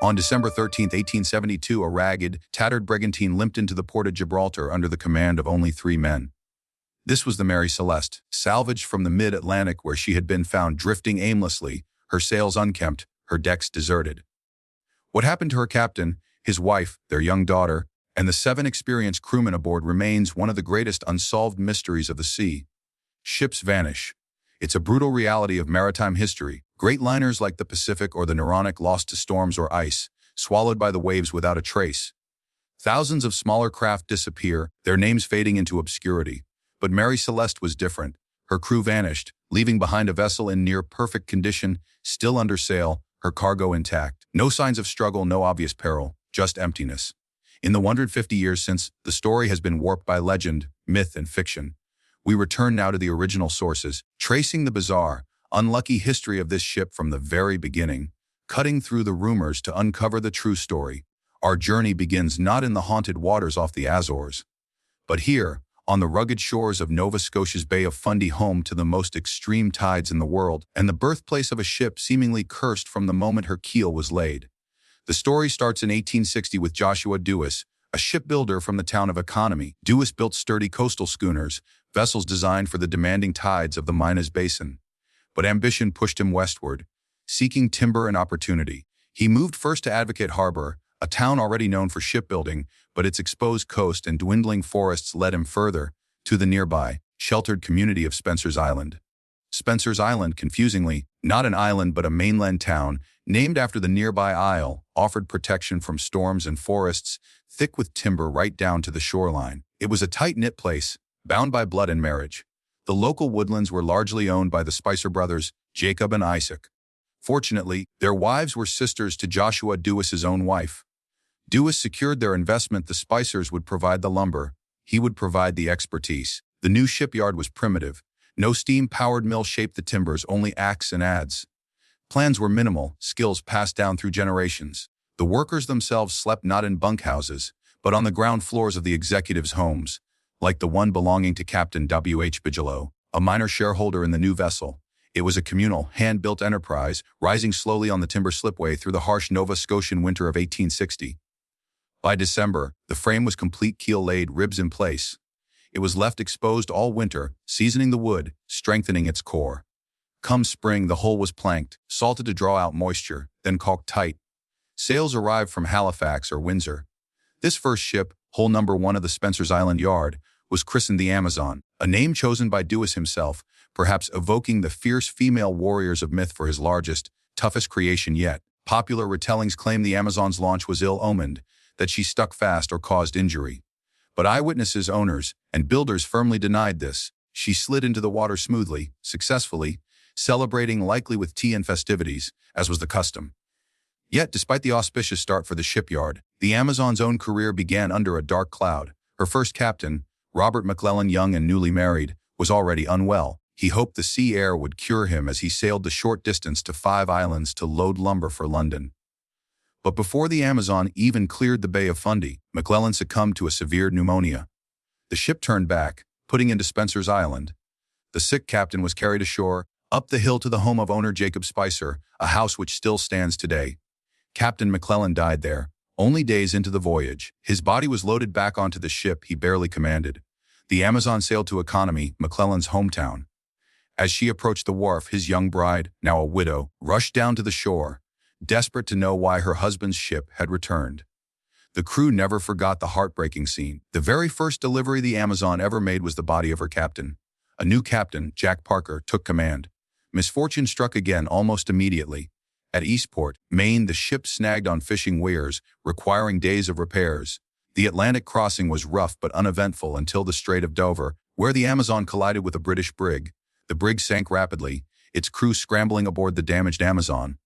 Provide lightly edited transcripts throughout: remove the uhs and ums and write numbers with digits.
On December 13, 1872, a ragged, tattered brigantine limped into the port of Gibraltar under the command of only 3 men. This was the Mary Celeste, salvaged from the mid-Atlantic where she had been found drifting aimlessly, her sails unkempt, her decks deserted. What happened to her captain, his wife, their young daughter, and the 7 experienced crewmen aboard remains one of the greatest unsolved mysteries of the sea. Ships vanish. It's a brutal reality of maritime history. Great liners like the Pacific or the Naronic lost to storms or ice, swallowed by the waves without a trace. Thousands of smaller craft disappear, their names fading into obscurity. But Mary Celeste was different. Her crew vanished, leaving behind a vessel in near-perfect condition, still under sail, her cargo intact. No signs of struggle, no obvious peril, just emptiness. In the 150 years since, the story has been warped by legend, myth, and fiction. We return now to the original sources, tracing the bizarre, unlucky history of this ship from the very beginning, cutting through the rumors to uncover the true story. Our journey begins not in the haunted waters off the Azores, but here, on the rugged shores of Nova Scotia's Bay of Fundy, home to the most extreme tides in the world, and the birthplace of a ship seemingly cursed from the moment her keel was laid. The story starts in 1860 with Joshua Dewis, a shipbuilder from the town of Economy. Dewis built sturdy coastal schooners, vessels designed for the demanding tides of the Minas Basin. But ambition pushed him westward, seeking timber and opportunity. He moved first to Advocate Harbor, a town already known for shipbuilding, but its exposed coast and dwindling forests led him further, to the nearby, sheltered community of Spencer's Island. Spencer's Island, confusingly, not an island but a mainland town, named after the nearby isle, offered protection from storms and forests, thick with timber right down to the shoreline. It was a tight-knit place, bound by blood and marriage. The local woodlands were largely owned by the Spicer brothers, Jacob and Isaac. Fortunately, their wives were sisters to Joshua Dewis's own wife. Dewis secured their investment. The Spicers would provide the lumber. He would provide the expertise. The new shipyard was primitive. No steam-powered mill shaped the timbers, only axe and adze. Plans were minimal, skills passed down through generations. The workers themselves slept not in bunkhouses, but on the ground floors of the executives' homes, like the one belonging to Captain W.H. Bigelow, a minor shareholder in the new vessel. It was a communal, hand-built enterprise, rising slowly on the timber slipway through the harsh Nova Scotian winter of 1860. By December, the frame was complete, keel laid, ribs in place. It was left exposed all winter, seasoning the wood, strengthening its core. Come spring, the hull was planked, salted to draw out moisture, then caulked tight. Sails arrived from Halifax or Windsor. This first ship, hull number 1 of the Spencer's Island yard, was christened the Amazon, a name chosen by Dewis himself, perhaps evoking the fierce female warriors of myth for his largest, toughest creation yet. Popular retellings claim the Amazon's launch was ill-omened, that she stuck fast or caused injury. But eyewitnesses, owners, and builders firmly denied this. She slid into the water smoothly, successfully, celebrating likely with tea and festivities, as was the custom. Yet, despite the auspicious start for the shipyard, the Amazon's own career began under a dark cloud. Her first captain, Robert McClellan, young and newly married, was already unwell. He hoped the sea air would cure him as he sailed the short distance to 5 islands to load lumber for London. But before the Amazon even cleared the Bay of Fundy, McClellan succumbed to a severe pneumonia. The ship turned back, putting into Spencer's Island. The sick captain was carried ashore, up the hill to the home of owner Jacob Spicer, a house which still stands today. Captain McClellan died there, only days into the voyage. His body was loaded back onto the ship he barely commanded. The Amazon sailed to Economy, McClellan's hometown. As she approached the wharf, his young bride, now a widow, rushed down to the shore, desperate to know why her husband's ship had returned. The crew never forgot the heartbreaking scene. The very first delivery the Amazon ever made was the body of her captain. A new captain, Jack Parker, took command. Misfortune struck again almost immediately. At Eastport, Maine, the ship snagged on fishing weirs, requiring days of repairs. The Atlantic crossing was rough but uneventful until the Strait of Dover, where the Amazon collided with a British brig. The brig sank rapidly, its crew scrambling aboard the damaged Amazon.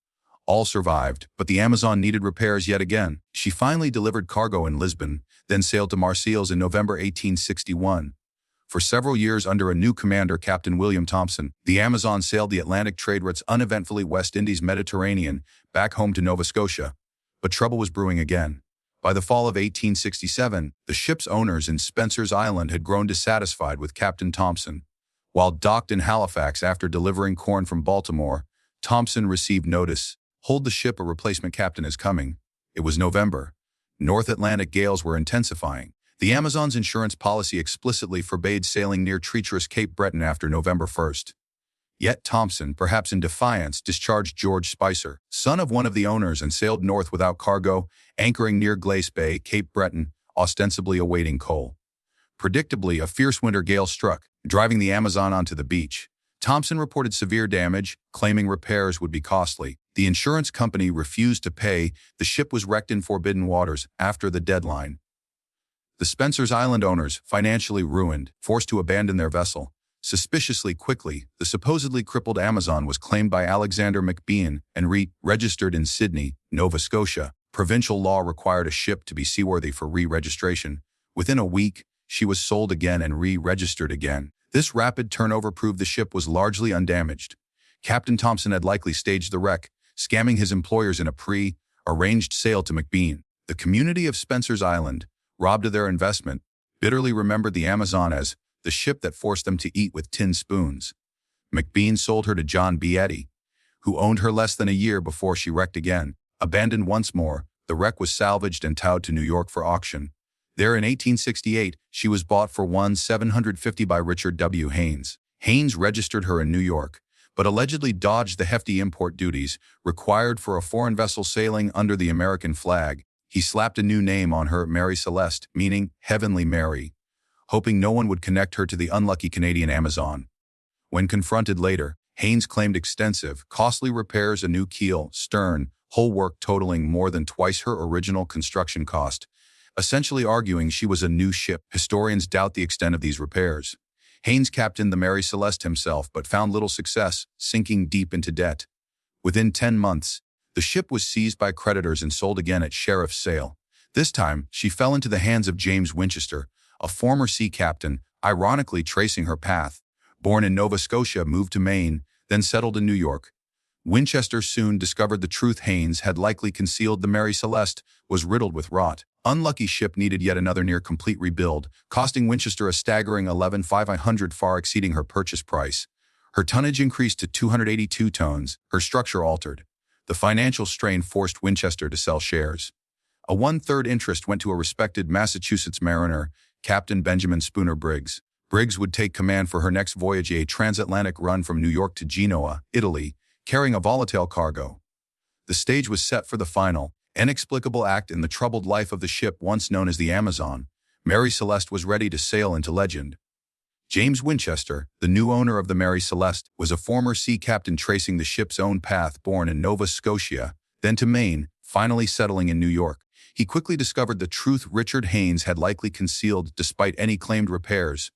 All survived, but the Amazon needed repairs yet again. She finally delivered cargo in Lisbon, then sailed to Marseilles in November 1861. For several years under a new commander, Captain William Thompson, the Amazon sailed the Atlantic trade routes uneventfully West Indies Mediterranean, back home to Nova Scotia. But trouble was brewing again. By the fall of 1867, the ship's owners in Spencer's Island had grown dissatisfied with Captain Thompson. While docked in Halifax after delivering corn from Baltimore, Thompson received notice. "Hold the ship, a replacement captain is coming." It was November. North Atlantic gales were intensifying. The Amazon's insurance policy explicitly forbade sailing near treacherous Cape Breton after November 1st. Yet Thompson, perhaps in defiance, discharged George Spicer, son of one of the owners, and sailed north without cargo, anchoring near Glace Bay, Cape Breton, ostensibly awaiting coal. Predictably, a fierce winter gale struck, driving the Amazon onto the beach. Thompson reported severe damage, claiming repairs would be costly. The insurance company refused to pay. The ship was wrecked in forbidden waters after the deadline. The Spencer's Island owners, financially ruined, forced to abandon their vessel. Suspiciously quickly, the supposedly crippled Amazon was claimed by Alexander McBean and re-registered in Sydney, Nova Scotia. Provincial law required a ship to be seaworthy for re-registration. Within a week, she was sold again and re-registered again. This rapid turnover proved the ship was largely undamaged. Captain Thompson had likely staged the wreck, scamming his employers in a pre-arranged sale to McBean. The community of Spencer's Island, robbed of their investment, bitterly remembered the Amazon as the ship that forced them to eat with tin spoons. McBean sold her to John B. Eddy, who owned her less than a year before she wrecked again. Abandoned once more, the wreck was salvaged and towed to New York for auction. There in 1868, she was bought for $1,750 by Richard W. Haynes. Haynes registered her in New York, but allegedly dodged the hefty import duties required for a foreign vessel sailing under the American flag. He slapped a new name on her, Mary Celeste, meaning Heavenly Mary, hoping no one would connect her to the unlucky Canadian Amazon. When confronted later, Haynes claimed extensive, costly repairs, a new keel, stern, hull work totaling more than twice her original construction cost, essentially arguing she was a new ship. Historians doubt the extent of these repairs. Haynes captained the Mary Celeste himself but found little success, sinking deep into debt. Within 10 months, the ship was seized by creditors and sold again at sheriff's sale. This time, she fell into the hands of James Winchester, a former sea captain, ironically tracing her path. Born in Nova Scotia, moved to Maine, then settled in New York. Winchester soon discovered the truth. Haynes had likely concealed. The Mary Celeste was riddled with rot. Unlucky ship needed yet another near-complete rebuild, costing Winchester a staggering $11,500, far exceeding her purchase price. Her tonnage increased to 282 tons, her structure altered. The financial strain forced Winchester to sell shares. A one-third interest went to a respected Massachusetts mariner, Captain Benjamin Briggs. Briggs would take command for her next voyage, a transatlantic run from New York to Genoa, Italy, carrying a volatile cargo. The stage was set for the final, inexplicable act in the troubled life of the ship once known as the Amazon. Mary Celeste was ready to sail into legend. James Winchester, the new owner of the Mary Celeste, was a former sea captain tracing the ship's own path. Born in Nova Scotia, then to Maine, finally settling in New York. He quickly discovered the truth Richard Haynes had likely concealed despite any claimed repairs.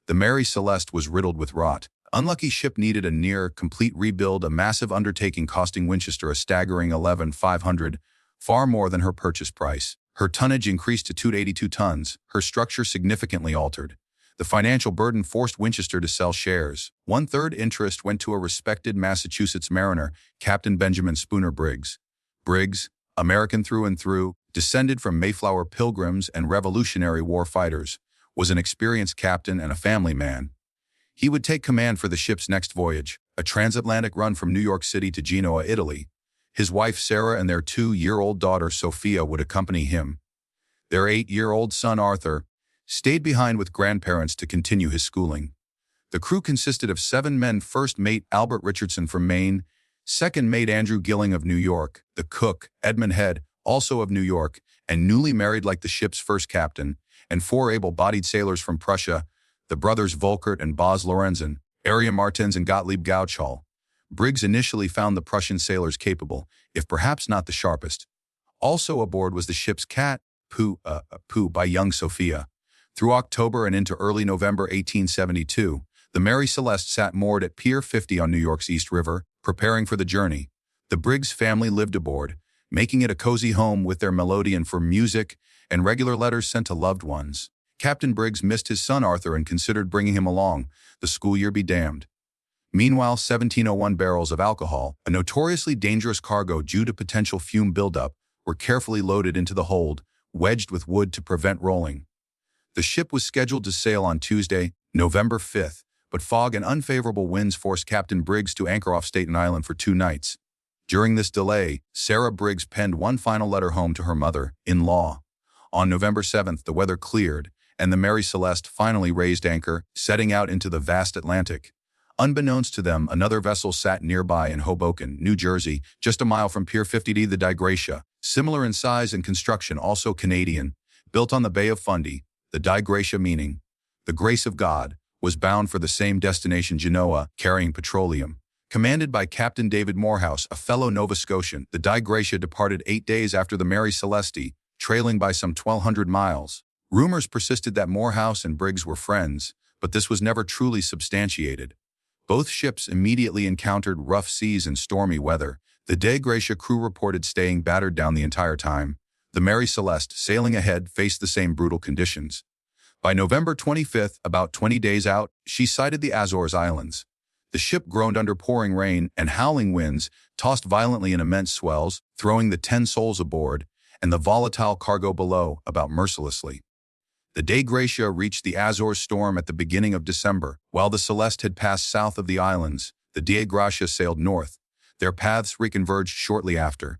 The Mary Celeste was riddled with rot. Unlucky ship needed a near-complete rebuild, a massive undertaking costing Winchester a staggering $11,500, far more than her purchase price. Her tonnage increased to 282 tons, her structure significantly altered. The financial burden forced Winchester to sell shares. One-third interest went to a respected Massachusetts mariner, Captain Benjamin Briggs. Briggs, American through and through, descended from Mayflower Pilgrims and Revolutionary War fighters, was an experienced captain and a family man. He would take command for the ship's next voyage, a transatlantic run from New York City to Genoa, Italy. His wife Sarah and their 2-year-old daughter Sophia would accompany him. Their 8-year-old son Arthur stayed behind with grandparents to continue his schooling. The crew consisted of 7 men: first mate Albert Richardson from Maine, second mate Andrew Gilling of New York, the cook Edmund Head, also of New York, and newly married like the ship's first captain, and 4 able-bodied sailors from Prussia, the brothers Volkert and Baz Lorenzen, Area Martins and Gottlieb Gauchall. Briggs initially found the Prussian sailors capable, if perhaps not the sharpest. Also aboard was the ship's cat, Pooh by young Sophia. Through October and into early November 1872, the Mary Celeste sat moored at Pier 50 on New York's East River, preparing for the journey. The Briggs family lived aboard, making it a cozy home with their melodeon for music and regular letters sent to loved ones. Captain Briggs missed his son Arthur and considered bringing him along, the school year be damned. Meanwhile, 1701 barrels of alcohol, a notoriously dangerous cargo due to potential fume buildup, were carefully loaded into the hold, wedged with wood to prevent rolling. The ship was scheduled to sail on Tuesday, November 5th, but fog and unfavorable winds forced Captain Briggs to anchor off Staten Island for 2 nights. During this delay, Sarah Briggs penned one final letter home to her mother-in-law. On November 7th, the weather cleared, and the Mary Celeste finally raised anchor, setting out into the vast Atlantic. Unbeknownst to them, another vessel sat nearby in Hoboken, New Jersey, just a mile from Pier 50D, the Di Gratia. Similar in size and construction, also Canadian, built on the Bay of Fundy, the Di Gratia meaning the grace of God, was bound for the same destination, Genoa, carrying petroleum. Commanded by Captain David Morehouse, a fellow Nova Scotian, the Di Gratia departed 8 days after the Mary Celeste, trailing by some 1,200 miles. Rumors persisted that Morehouse and Briggs were friends, but this was never truly substantiated. Both ships immediately encountered rough seas and stormy weather. The Di Gratia crew reported staying battered down the entire time. The Mary Celeste, sailing ahead, faced the same brutal conditions. By November 25th, about 20 days out, she sighted the Azores Islands. The ship groaned under pouring rain, and howling winds tossed violently in immense swells, throwing the 10 souls aboard and the volatile cargo below about mercilessly. The Di Gratia reached the Azores storm at the beginning of December. While the Celeste had passed south of the islands, the Di Gratia sailed north. Their paths reconverged shortly after.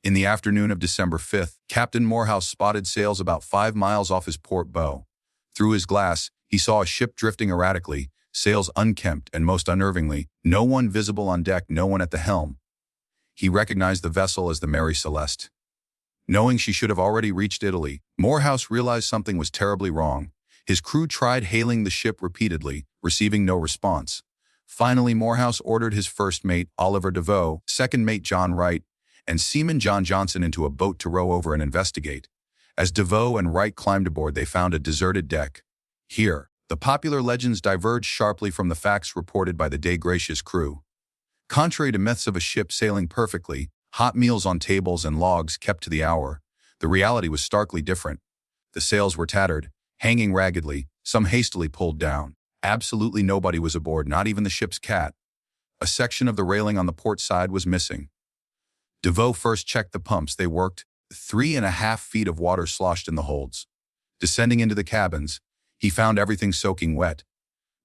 In the afternoon of December 5th, Captain Morehouse spotted sails about 5 miles off his port bow. Through his glass, he saw a ship drifting erratically, sails unkempt, and most unnervingly, no one visible on deck, no one at the helm. He recognized the vessel as the Mary Celeste. Knowing she should have already reached Italy, Morehouse realized something was terribly wrong. His crew tried hailing the ship repeatedly, receiving no response. Finally, Morehouse ordered his first mate, Oliver DeVoe, second mate John Wright, and seaman John Johnson into a boat to row over and investigate. As DeVoe and Wright climbed aboard, they found a deserted deck. Here, the popular legends diverged sharply from the facts reported by the Di Gratia's crew. Contrary to myths of a ship sailing perfectly, hot meals on tables and logs kept to the hour, the reality was starkly different. The sails were tattered, hanging raggedly, some hastily pulled down. Absolutely nobody was aboard, not even the ship's cat. A section of the railing on the port side was missing. DeVoe first checked the pumps. They worked. 3.5 feet of water sloshed in the holds. Descending into the cabins, he found everything soaking wet.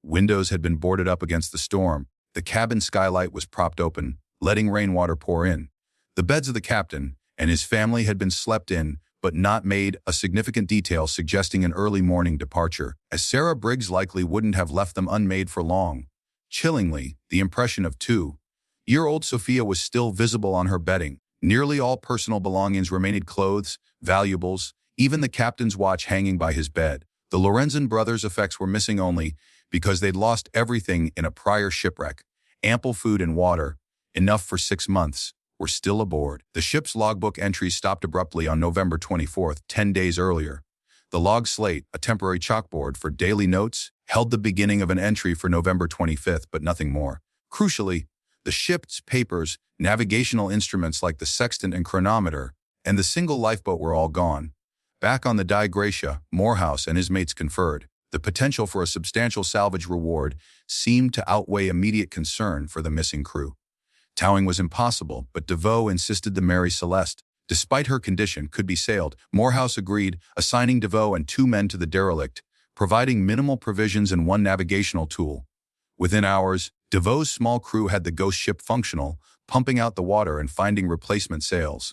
Windows had been boarded up against the storm. The cabin skylight was propped open, letting rainwater pour in. The beds of the captain and his family had been slept in, but not made, a significant detail suggesting an early morning departure, as Sarah Briggs likely wouldn't have left them unmade for long. Chillingly, the impression of 2-year-old Sophia was still visible on her bedding. Nearly all personal belongings remained: clothes, valuables, even the captain's watch hanging by his bed. The Lorenzen brothers' effects were missing only because they'd lost everything in a prior shipwreck. Ample food and water, enough for 6 months, were still aboard. The ship's logbook entries stopped abruptly on November 24th, 10 days earlier. The log slate, a temporary chalkboard for daily notes, held the beginning of an entry for November 25th, but nothing more. Crucially, the ship's papers, navigational instruments like the sextant and chronometer, and the single lifeboat were all gone. Back on the Di Gratia, Morehouse and his mates conferred. The potential for a substantial salvage reward seemed to outweigh immediate concern for the missing crew. Towing was impossible, but DeVoe insisted the Mary Celeste, despite her condition, could be sailed. Morehouse agreed, assigning DeVoe and 2 men to the derelict, providing minimal provisions and 1 navigational tool. Within hours, DeVoe's small crew had the ghost ship functional, pumping out the water and finding replacement sails.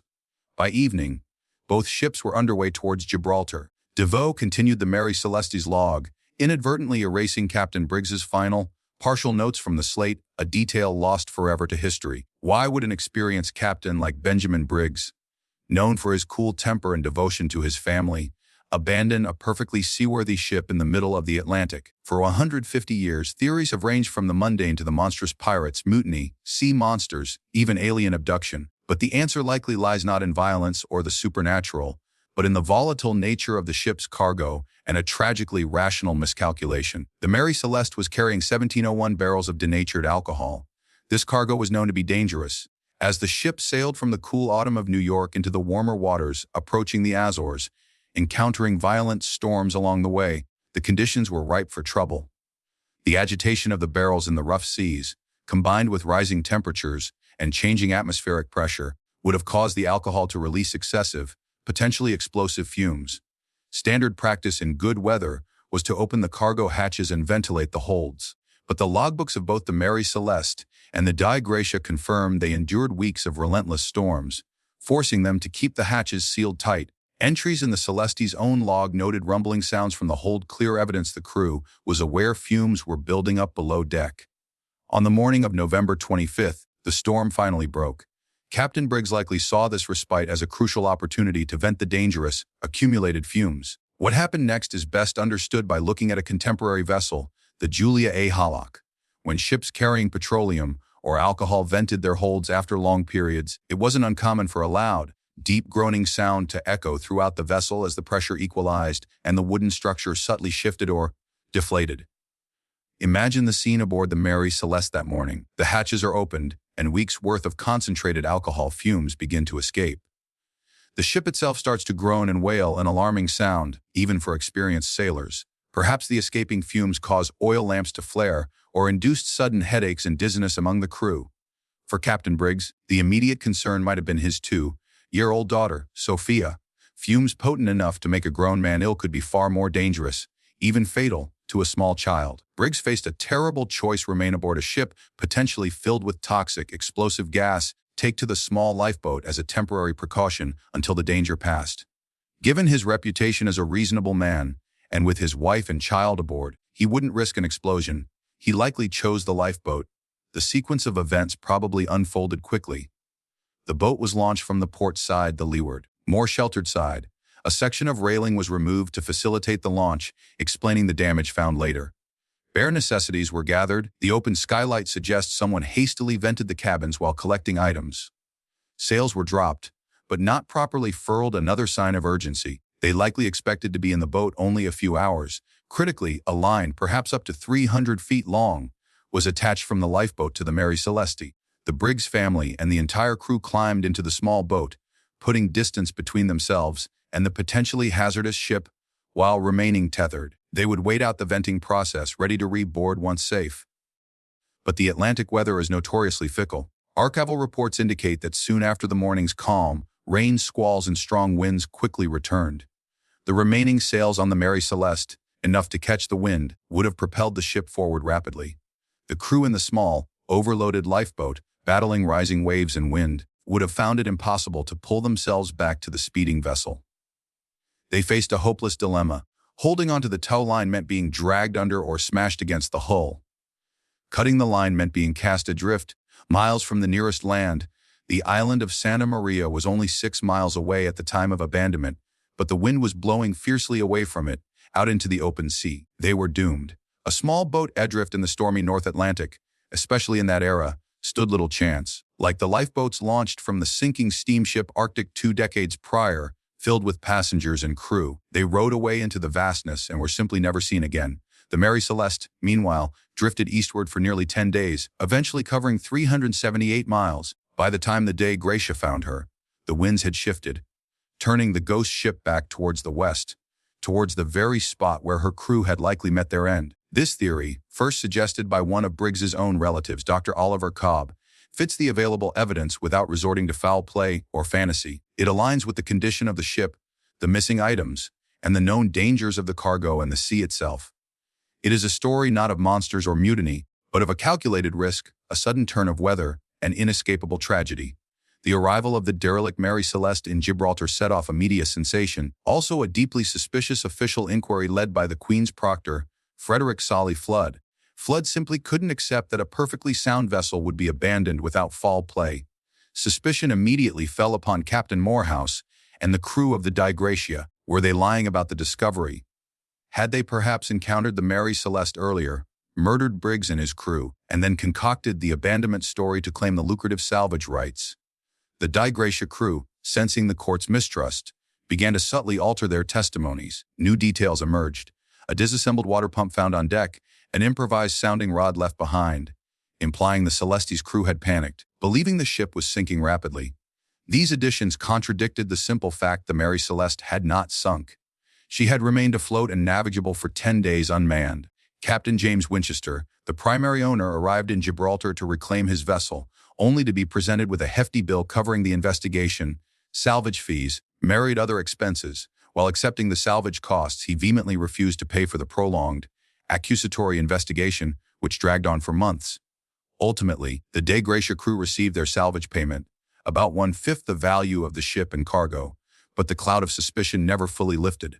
By evening, both ships were underway towards Gibraltar. DeVoe continued the Mary Celeste's log, inadvertently erasing Captain Briggs's final, partial notes from the slate, a detail lost forever to history. Why would an experienced captain like Benjamin Briggs, known for his cool temper and devotion to his family, abandon a perfectly seaworthy ship in the middle of the Atlantic? For 150 years, theories have ranged from the mundane to the monstrous: pirates, mutiny, sea monsters, even alien abduction. But the answer likely lies not in violence or the supernatural, but in the volatile nature of the ship's cargo and a tragically rational miscalculation. The Mary Celeste was carrying 1701 barrels of denatured alcohol. This cargo was known to be dangerous. As the ship sailed from the cool autumn of New York into the warmer waters, approaching the Azores, encountering violent storms along the way, the conditions were ripe for trouble. The agitation of the barrels in the rough seas, combined with rising temperatures and changing atmospheric pressure, would have caused the alcohol to release excessive, potentially explosive fumes. Standard practice in good weather was to open the cargo hatches and ventilate the holds. But the logbooks of both the Mary Celeste and the Dei Gratia confirmed they endured weeks of relentless storms, forcing them to keep the hatches sealed tight. Entries in the Celeste's own log noted rumbling sounds from the hold, clear evidence the crew was aware fumes were building up below deck. On the morning of November 25th, the storm finally broke. Captain Briggs likely saw this respite as a crucial opportunity to vent the dangerous, accumulated fumes. What happened next is best understood by looking at a contemporary vessel, the Julia A. Hallock. When ships carrying petroleum or alcohol vented their holds after long periods, it wasn't uncommon for a loud, deep groaning sound to echo throughout the vessel as the pressure equalized and the wooden structure subtly shifted or deflated. Imagine the scene aboard the Mary Celeste that morning. The hatches are opened, and weeks' worth of concentrated alcohol fumes begin to escape. The ship itself starts to groan and wail, an alarming sound, even for experienced sailors. Perhaps the escaping fumes cause oil lamps to flare or induced sudden headaches and dizziness among the crew. For Captain Briggs, the immediate concern might have been his 2-year-old daughter, Sophia. Fumes potent enough to make a grown man ill could be far more dangerous, even fatal, to a small child. Briggs faced a terrible choice: remain aboard a ship potentially filled with toxic, explosive gas, take to the small lifeboat as a temporary precaution until the danger passed. Given his reputation as a reasonable man, and with his wife and child aboard, he wouldn't risk an explosion. He likely chose the lifeboat. The sequence of events probably unfolded quickly. The boat was launched from the port side, the leeward, more sheltered side. A section of railing was removed to facilitate the launch, explaining the damage found later. Bare necessities were gathered. The open skylight suggests someone hastily vented the cabins while collecting items. Sails were dropped, but not properly furled, another sign of urgency. They likely expected to be in the boat only a few hours. Critically, a line, perhaps up to 300 feet long, was attached from the lifeboat to the Mary Celeste. The Briggs family and the entire crew climbed into the small boat, putting distance between themselves and the potentially hazardous ship while remaining tethered. They would wait out the venting process, ready to reboard once safe. But the Atlantic weather is notoriously fickle. Archival reports indicate that soon after the morning's calm, rain, squalls, and strong winds quickly returned. The remaining sails on the Mary Celeste, enough to catch the wind, would have propelled the ship forward rapidly. The crew in the small, overloaded lifeboat, battling rising waves and wind, would have found it impossible to pull themselves back to the speeding vessel. They faced a hopeless dilemma. Holding onto the tow line meant being dragged under or smashed against the hull. Cutting the line meant being cast adrift, miles from the nearest land. The island of Santa Maria was only 6 miles away at the time of abandonment, but the wind was blowing fiercely away from it, out into the open sea. They were doomed. A small boat adrift in the stormy North Atlantic, especially in that era, stood little chance. Like the lifeboats launched from the sinking steamship Arctic 2 decades prior, filled with passengers and crew, they rode away into the vastness and were simply never seen again. The Mary Celeste, meanwhile, drifted eastward for nearly 10 days, eventually covering 378 miles. By the time the Dei Gratia found her, the winds had shifted, turning the ghost ship back towards the west, towards the very spot where her crew had likely met their end. This theory, first suggested by one of Briggs's own relatives, Dr. Oliver Cobb, fits the available evidence without resorting to foul play or fantasy. It aligns with the condition of the ship, the missing items, and the known dangers of the cargo and the sea itself. It is a story not of monsters or mutiny, but of a calculated risk, a sudden turn of weather, and inescapable tragedy. The arrival of the derelict Mary Celeste in Gibraltar set off a media sensation, also a deeply suspicious official inquiry led by the Queen's proctor, Frederick Solly Flood. Flood simply couldn't accept that a perfectly sound vessel would be abandoned without foul play. Suspicion immediately fell upon Captain Morehouse and the crew of the Dei Gratia. Were they lying about the discovery? Had they perhaps encountered the Mary Celeste earlier, murdered Briggs and his crew, and then concocted the abandonment story to claim the lucrative salvage rights? The Dei Gratia crew, sensing the court's mistrust, began to subtly alter their testimonies. New details emerged. A disassembled water pump found on deck, an improvised sounding rod left behind, implying the Celeste's crew had panicked, believing the ship was sinking rapidly. These additions contradicted the simple fact the Mary Celeste had not sunk. She had remained afloat and navigable for 10 days unmanned. Captain James Winchester, the primary owner, arrived in Gibraltar to reclaim his vessel, only to be presented with a hefty bill covering the investigation, salvage fees, myriad other expenses. While accepting the salvage costs, he vehemently refused to pay for the prolonged, accusatory investigation, which dragged on for months. Ultimately, the Dei Gratia crew received their salvage payment, about 1/5 the value of the ship and cargo, but the cloud of suspicion never fully lifted.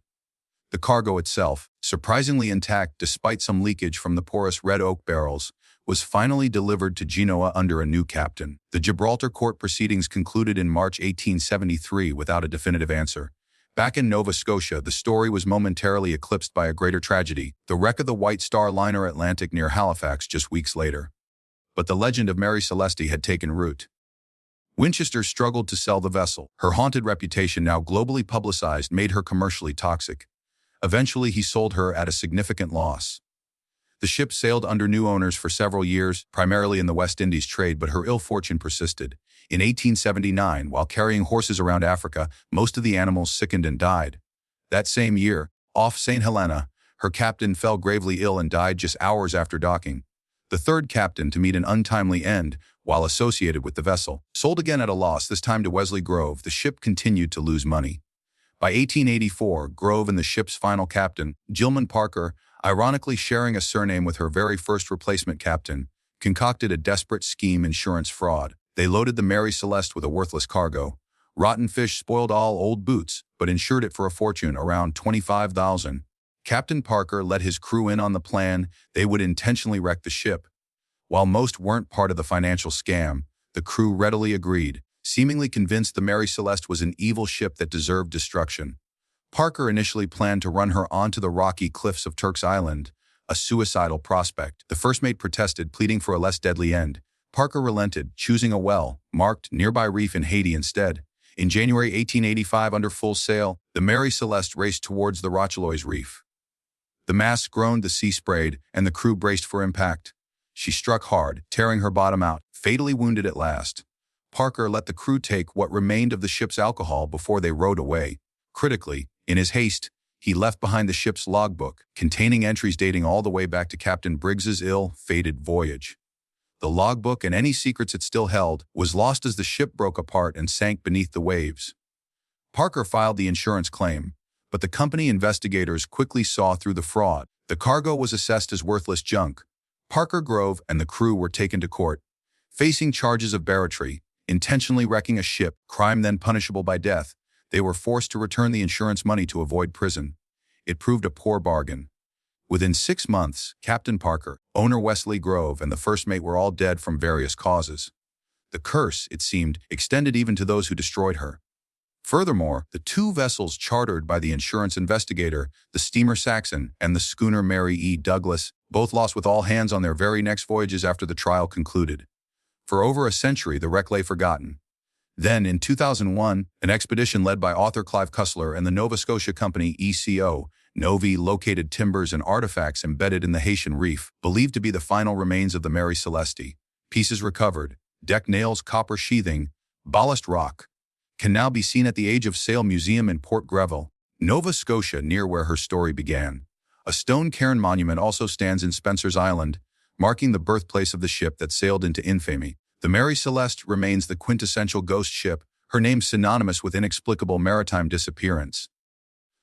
The cargo itself, surprisingly intact despite some leakage from the porous red oak barrels, was finally delivered to Genoa under a new captain. The Gibraltar court proceedings concluded in March 1873 without a definitive answer. Back in Nova Scotia, the story was momentarily eclipsed by a greater tragedy, the wreck of the White Star liner Atlantic near Halifax just weeks later. But the legend of Mary Celeste had taken root. Winchester struggled to sell the vessel. Her haunted reputation, now globally publicized, made her commercially toxic. Eventually, he sold her at a significant loss. The ship sailed under new owners for several years, primarily in the West Indies trade, but her ill fortune persisted. In 1879, while carrying horses around Africa, most of the animals sickened and died. That same year, off St. Helena, her captain fell gravely ill and died just hours after docking. The third captain to meet an untimely end while associated with the vessel. Sold again at a loss, this time to Wesley Grove, the ship continued to lose money. By 1884, Grove and the ship's final captain, Gilman Parker, ironically sharing a surname with her very first replacement captain, concocted a desperate scheme: insurance fraud. They loaded the Mary Celeste with a worthless cargo. Rotten fish spoiled all old boots, but insured it for a fortune, around $25,000. Captain Parker let his crew in on the plan. They would intentionally wreck the ship. While most weren't part of the financial scam, the crew readily agreed, seemingly convinced the Mary Celeste was an evil ship that deserved destruction. Parker initially planned to run her onto the rocky cliffs of Turk's Island, a suicidal prospect. The first mate protested, pleading for a less deadly end. Parker relented, choosing a well-marked nearby reef in Haiti instead. In January 1885, under full sail, the Mary Celeste raced towards the Rochelois Reef. The masts groaned, the sea sprayed, and the crew braced for impact. She struck hard, tearing her bottom out, fatally wounded at last. Parker let the crew take what remained of the ship's alcohol before they rowed away. Critically, in his haste, he left behind the ship's logbook, containing entries dating all the way back to Captain Briggs's ill-fated voyage. The logbook and any secrets it still held was lost as the ship broke apart and sank beneath the waves. Parker filed the insurance claim, but the company investigators quickly saw through the fraud. The cargo was assessed as worthless junk. Parker, Grove, and the crew were taken to court, facing charges of barratry, intentionally wrecking a ship, crime then punishable by death. They were forced to return the insurance money to avoid prison. It proved a poor bargain. Within 6 months, Captain Parker, owner Wesley Grove, and the first mate were all dead from various causes. The curse, it seemed, extended even to those who destroyed her. Furthermore, the two vessels chartered by the insurance investigator, the steamer Saxon and the schooner Mary E. Douglas, both lost with all hands on their very next voyages after the trial concluded. For over a century, the wreck lay forgotten. Then, in 2001, an expedition led by author Clive Cussler and the Nova Scotia company ECO, Novi, located timbers and artifacts embedded in the Haitian Reef, believed to be the final remains of the Mary Celeste. Pieces recovered, deck nails, copper sheathing, ballast rock, can now be seen at the Age of Sail Museum in Port Greville, Nova Scotia, near where her story began. A stone cairn monument also stands in Spencer's Island, marking the birthplace of the ship that sailed into infamy. The Mary Celeste remains the quintessential ghost ship, her name synonymous with inexplicable maritime disappearance.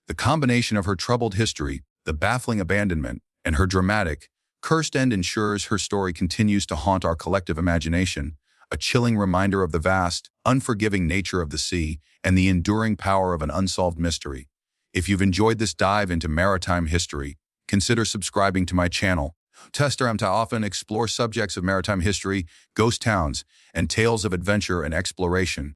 The combination of her troubled history, the baffling abandonment, and her dramatic, cursed end ensures her story continues to haunt our collective imagination, a chilling reminder of the vast, unforgiving nature of the sea and the enduring power of an unsolved mystery. If you've enjoyed this dive into maritime history, consider subscribing to my channel. Tester to often explore subjects of maritime history, ghost towns, and tales of adventure and exploration.